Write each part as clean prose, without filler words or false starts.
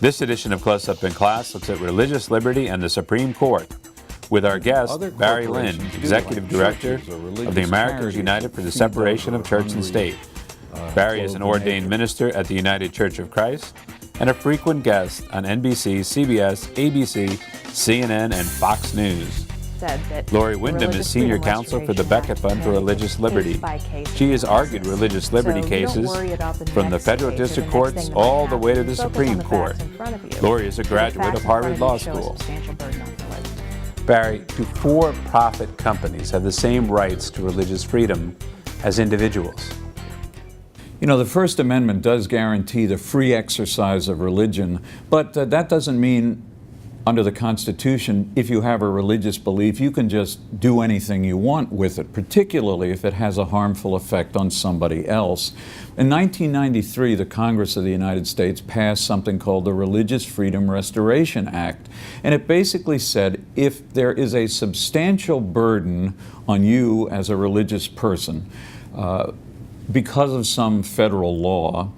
This edition of Close Up in Class looks at religious liberty and the Supreme Court with our guest, Barry Lynn, Executive Director of the Americans United for the Separation of Church and State. Barry is an ordained minister at the United Church of Christ and a frequent guest on NBC, CBS, ABC, CNN, and Fox News. Lori Wyndham is Senior Counsel for the Becket Fund for Religious Liberty. She has argued religious liberty cases from the federal district courts all the way to the Supreme Court. Lori is a graduate of Harvard Law School. Barry, do for-profit companies have the same rights to religious freedom as individuals? You know, the First Amendment does guarantee the free exercise of religion, but that doesn't mean under the Constitution, if you have a religious belief, you can just do anything you want with it, particularly if it has a harmful effect on somebody else. In 1993, the Congress of the United States passed something called the Religious Freedom Restoration Act, and it basically said if there is a substantial burden on you as a religious person because of some federal law,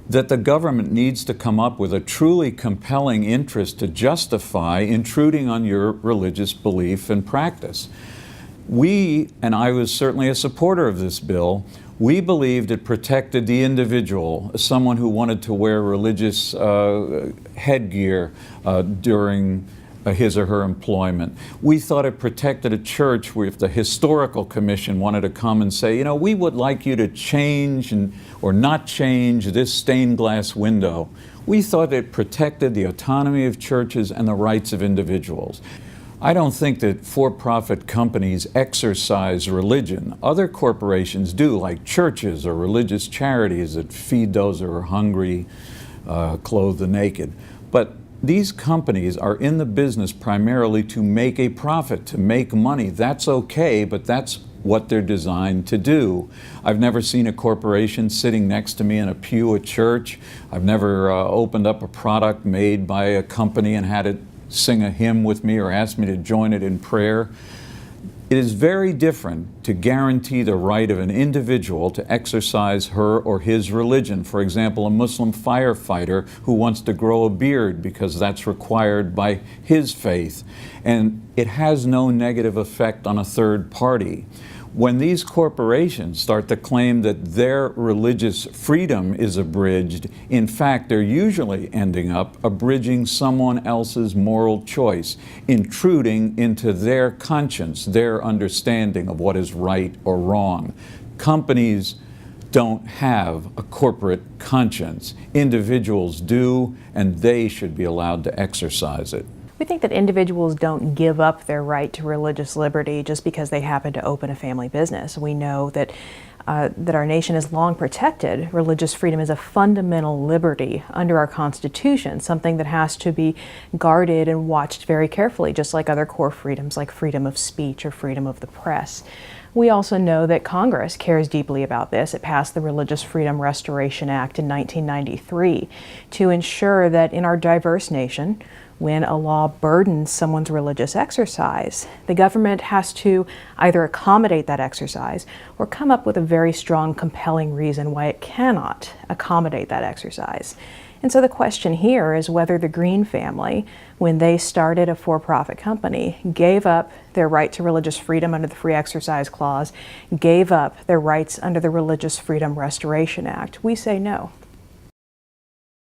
that the government needs to come up with a truly compelling interest to justify intruding on your religious belief and practice. We, and I was certainly a supporter of this bill, we believed it protected the individual, someone who wanted to wear religious headgear during his or her employment. We thought it protected a church where if the historical commission wanted to come and say, you know, we would like you to change or not change this stained glass window. We thought it protected the autonomy of churches and the rights of individuals. I don't think that for-profit companies exercise religion. Other corporations do, like churches or religious charities that feed those who are hungry, clothe the naked. But these companies are in the business primarily to make a profit, to make money. That's okay, but that's what they're designed to do. I've never seen a corporation sitting next to me in a pew at church. I've never opened up a product made by a company and had it sing a hymn with me or ask me to join it in prayer. It is very different to guarantee the right of an individual to exercise her or his religion. For example, a Muslim firefighter who wants to grow a beard because that's required by his faith. And it has no negative effect on a third party. When these corporations start to claim that their religious freedom is abridged, in fact, they're usually ending up abridging someone else's moral choice, intruding into their conscience, their understanding of what is right or wrong. Companies don't have a corporate conscience. Individuals do, and they should be allowed to exercise it. We think that individuals don't give up their right to religious liberty just because they happen to open a family business. We know that our nation has long protected religious freedom as a fundamental liberty under our Constitution, something that has to be guarded and watched very carefully, just like other core freedoms like freedom of speech or freedom of the press. We also know that Congress cares deeply about this. It passed the Religious Freedom Restoration Act in 1993 to ensure that in our diverse nation, when a law burdens someone's religious exercise, the government has to either accommodate that exercise or come up with a very strong, compelling reason why it cannot accommodate that exercise. And so the question here is whether the Green family, when they started a for-profit company, gave up their right to religious freedom under the Free Exercise Clause, gave up their rights under the Religious Freedom Restoration Act. We say no.